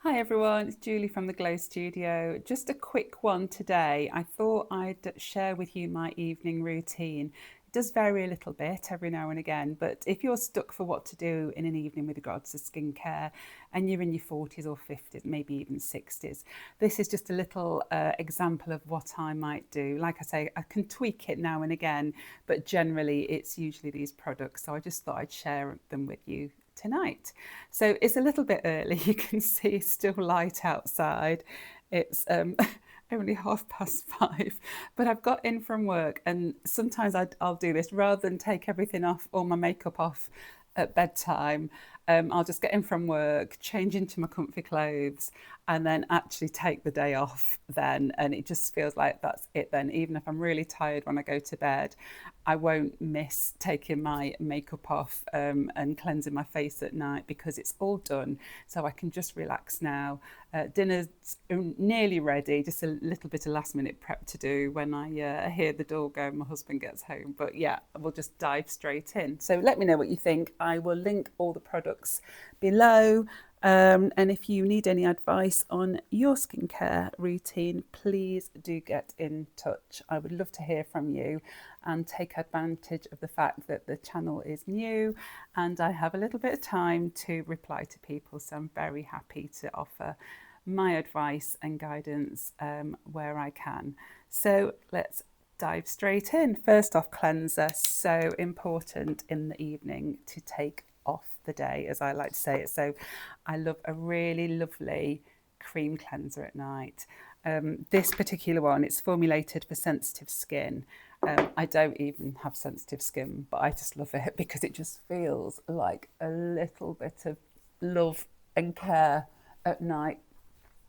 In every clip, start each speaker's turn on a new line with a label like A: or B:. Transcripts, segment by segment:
A: Hi everyone, it's Julie from the Glow Studio. Just a quick one today. I thought I'd share with you my evening routine. It does vary a little bit every now and again, but if you're stuck for what to do in an evening with regards to skincare and you're in your 40s or 50s, maybe even 60s, this is just a little example of what I might do. Like I say, I can tweak it now and again, but generally it's usually these products. So I just thought I'd share them with you tonight. So it's a little bit early. You can see it's still light outside. It's only 5:30, but I've got in from work, and sometimes I'll do this rather than take everything off, all my makeup off at bedtime. I'll just get in from work, change into my comfy clothes, and then actually take the day off then. And it just feels like that's it then. Even if I'm really tired when I go to bed, I won't miss taking my makeup off and cleansing my face at night because it's all done. So I can just relax now. Dinner's nearly ready, just a little bit of last minute prep to do when I hear the door go and my husband gets home. But yeah, we'll just dive straight in. So let me know what you think. I will link all the products below. And if you need any advice on your skincare routine, please do get in touch. I would love to hear from you and take advantage of the fact that the channel is new and I have a little bit of time to reply to people. So I'm very happy to offer my advice and guidance where I can. So let's dive straight in. First off, cleanser. So important in the evening to take off the day, as I like to say it. So I love a really lovely cream cleanser at night. This particular one, it's formulated for sensitive skin. I don't even have sensitive skin, but I just love it because it just feels like a little bit of love and care at night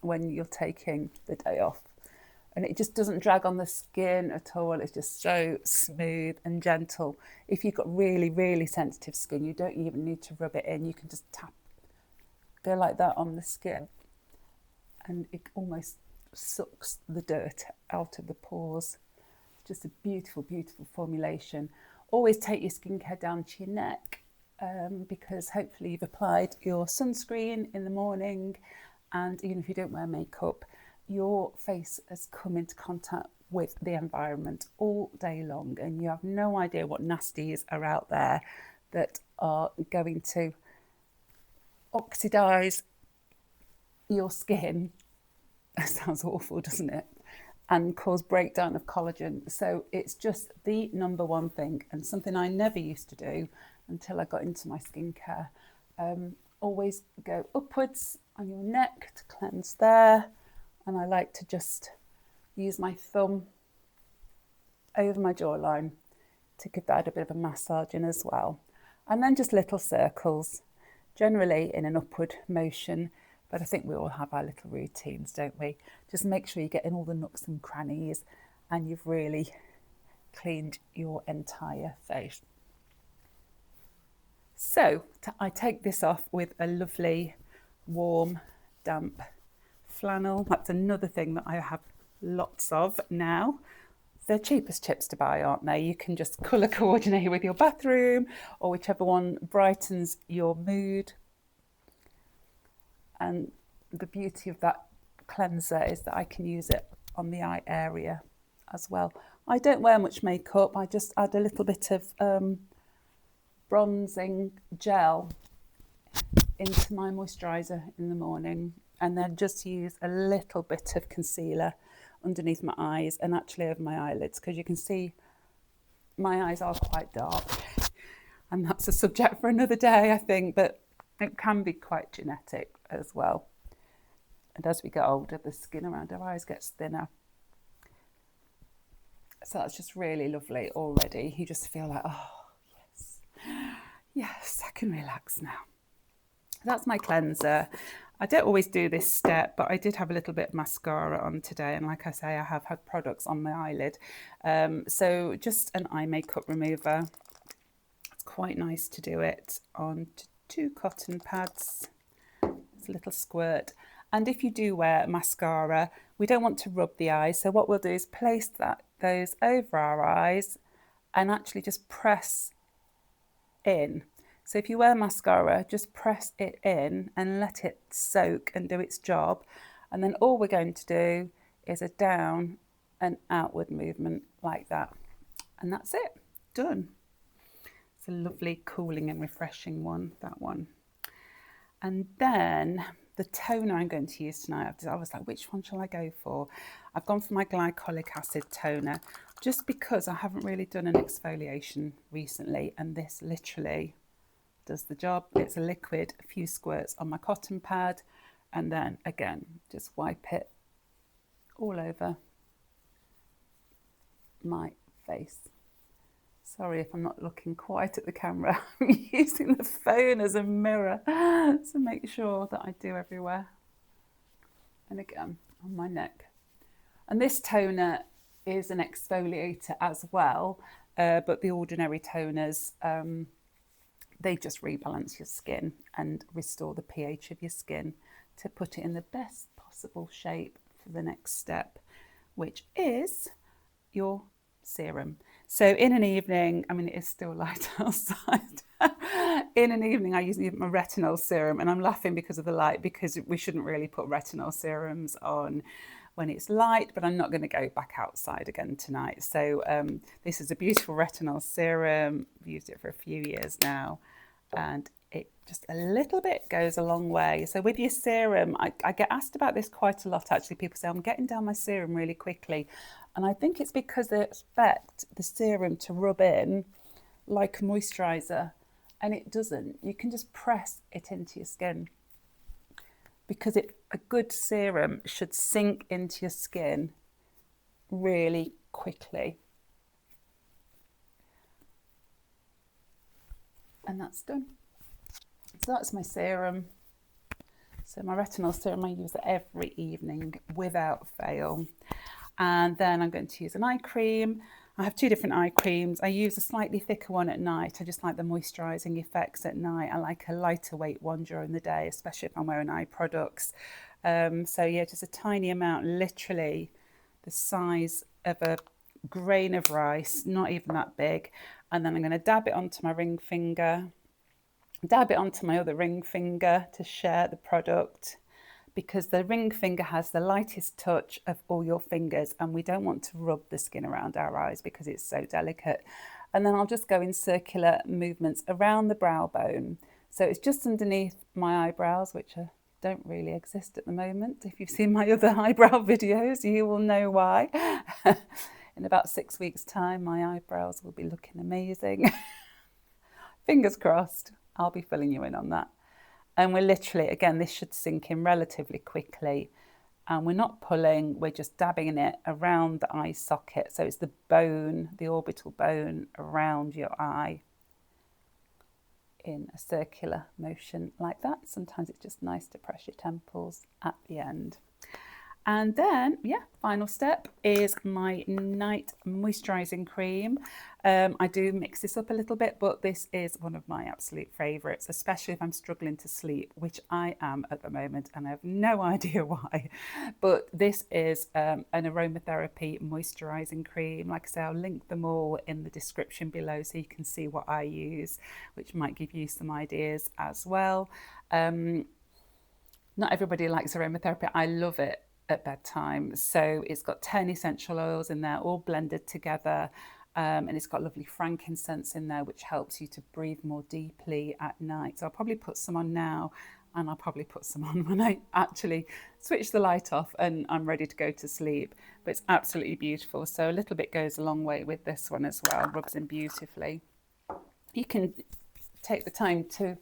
A: when you're taking the day off. And it just doesn't drag on the skin at all. It's just so smooth and gentle. If you've got really, really sensitive skin, you don't even need to rub it in. You can just go like that on the skin. And it almost sucks the dirt out of the pores. It's just a beautiful, beautiful formulation. Always take your skincare down to your neck because hopefully you've applied your sunscreen in the morning. And even if you don't wear makeup, your face has come into contact with the environment all day long and you have no idea what nasties are out there that are going to oxidize your skin. That sounds awful, doesn't it? And cause breakdown of collagen. So it's just the number one thing and something I never used to do until I got into my skincare. Always go upwards on your neck to cleanse there. And I like to just use my thumb over my jawline to give that a bit of a massage in as well. And then just little circles, generally in an upward motion. But I think we all have our little routines, don't we? Just make sure you get in all the nooks and crannies and you've really cleaned your entire face. So I take this off with a lovely, warm, damp flannel. That's another thing that I have lots of now. They're cheapest chips to buy, aren't they? You can just colour coordinate with your bathroom or whichever one brightens your mood. And the beauty of that cleanser is that I can use it on the eye area as well. I don't wear much makeup. I just add a little bit of bronzing gel into my moisturizer in the morning and then just use a little bit of concealer underneath my eyes and actually over my eyelids because you can see my eyes are quite dark and that's a subject for another day, I think, but it can be quite genetic as well. And as we get older, the skin around our eyes gets thinner. So that's just really lovely already. You just feel like, oh, yes, I can relax now. That's my cleanser. I don't always do this step, but I did have a little bit of mascara on today. And like I say, I have had products on my eyelid. So just an eye makeup remover. It's quite nice to do it on 2 cotton pads. It's a little squirt. And if you do wear mascara, we don't want to rub the eyes. So what we'll do is place those over our eyes and actually just press in. So if you wear mascara, just press it in and let it soak and do its job. And then all we're going to do is a down and outward movement like that. And that's it, done. It's a lovely cooling and refreshing one, that one. And then the toner I'm going to use tonight, I was like, which one shall I go for? I've gone for my glycolic acid toner, just because I haven't really done an exfoliation recently, and this literally does the job. It's a liquid, a few squirts on my cotton pad, and then again, just wipe it all over my face. Sorry if I'm not looking quite at the camera. I'm using the phone as a mirror to make sure that I do everywhere. And again, on my neck. And this toner is an exfoliator as well, but the ordinary toners, they just rebalance your skin and restore the pH of your skin to put it in the best possible shape for the next step, which is your serum. So in an evening, I mean, it is still light outside. In an evening, I use my retinol serum, and I'm laughing because of the light, because we shouldn't really put retinol serums on when it's light, but I'm not going to go back outside again tonight. So this is a beautiful retinol serum. I've used it for a few years now, and it just a little bit goes a long way. So with your serum, I get asked about this quite a lot, actually. People say, I'm getting down my serum really quickly. And I think it's because they expect the serum to rub in like a moisturizer, and it doesn't. You can just press it into your skin, because a good serum should sink into your skin really quickly. And that's done. So that's my serum. So my retinol serum, I use it every evening without fail. And then I'm going to use an eye cream. I have two different eye creams. I use a slightly thicker one at night. I just like the moisturising effects at night. I like a lighter weight one during the day, especially if I'm wearing eye products. So yeah, just a tiny amount, literally the size of a grain of rice, not even that big. And then I'm going to dab it onto my ring finger, dab it onto my other ring finger to share the product, because the ring finger has the lightest touch of all your fingers, and we don't want to rub the skin around our eyes because it's so delicate. And then I'll just go in circular movements around the brow bone. So it's just underneath my eyebrows, which don't really exist at the moment. If you've seen my other eyebrow videos, you will know why. In about 6 weeks' time, my eyebrows will be looking amazing. Fingers crossed, I'll be filling you in on that. And we're literally, again, this should sink in relatively quickly. And we're not pulling, we're just dabbing it around the eye socket. So it's the bone, the orbital bone around your eye in a circular motion like that. Sometimes it's just nice to press your temples at the end. And then, yeah, final step is my night moisturising cream. I do mix this up a little bit, but this is one of my absolute favourites, especially if I'm struggling to sleep, which I am at the moment, and I have no idea why. But this is an Aromatherapy moisturising cream. Like I say, I'll link them all in the description below so you can see what I use, which might give you some ideas as well. Not everybody likes aromatherapy. I love it at bedtime. So it's got 10 essential oils in there, all blended together. And it's got lovely frankincense in there, which helps you to breathe more deeply at night. So I'll probably put some on now, and I'll probably put some on when I actually switch the light off and I'm ready to go to sleep. But it's absolutely beautiful. So a little bit goes a long way with this one as well. Rubs in beautifully. You can take the time to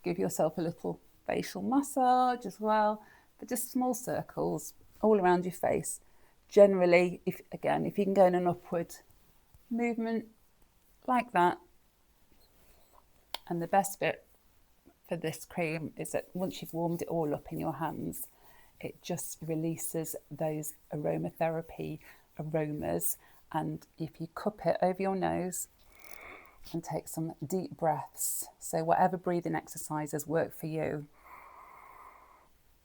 A: give yourself a little facial massage as well, but just small circles all around your face. Generally, if you can go in an upward movement like that. And the best bit for this cream is that once you've warmed it all up in your hands, it just releases those aromatherapy aromas. And if you cup it over your nose and take some deep breaths, so whatever breathing exercises work for you,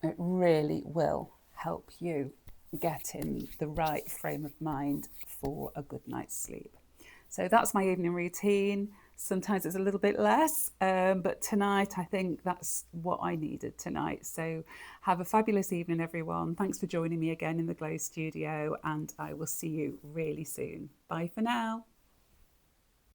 A: it really will help you get in the right frame of mind for a good night's sleep. So that's my evening routine. Sometimes it's a little bit less, but tonight I think that's what I needed tonight. So have a fabulous evening, everyone. Thanks for joining me again in the Glow Studio, and I will see you really soon. Bye for now.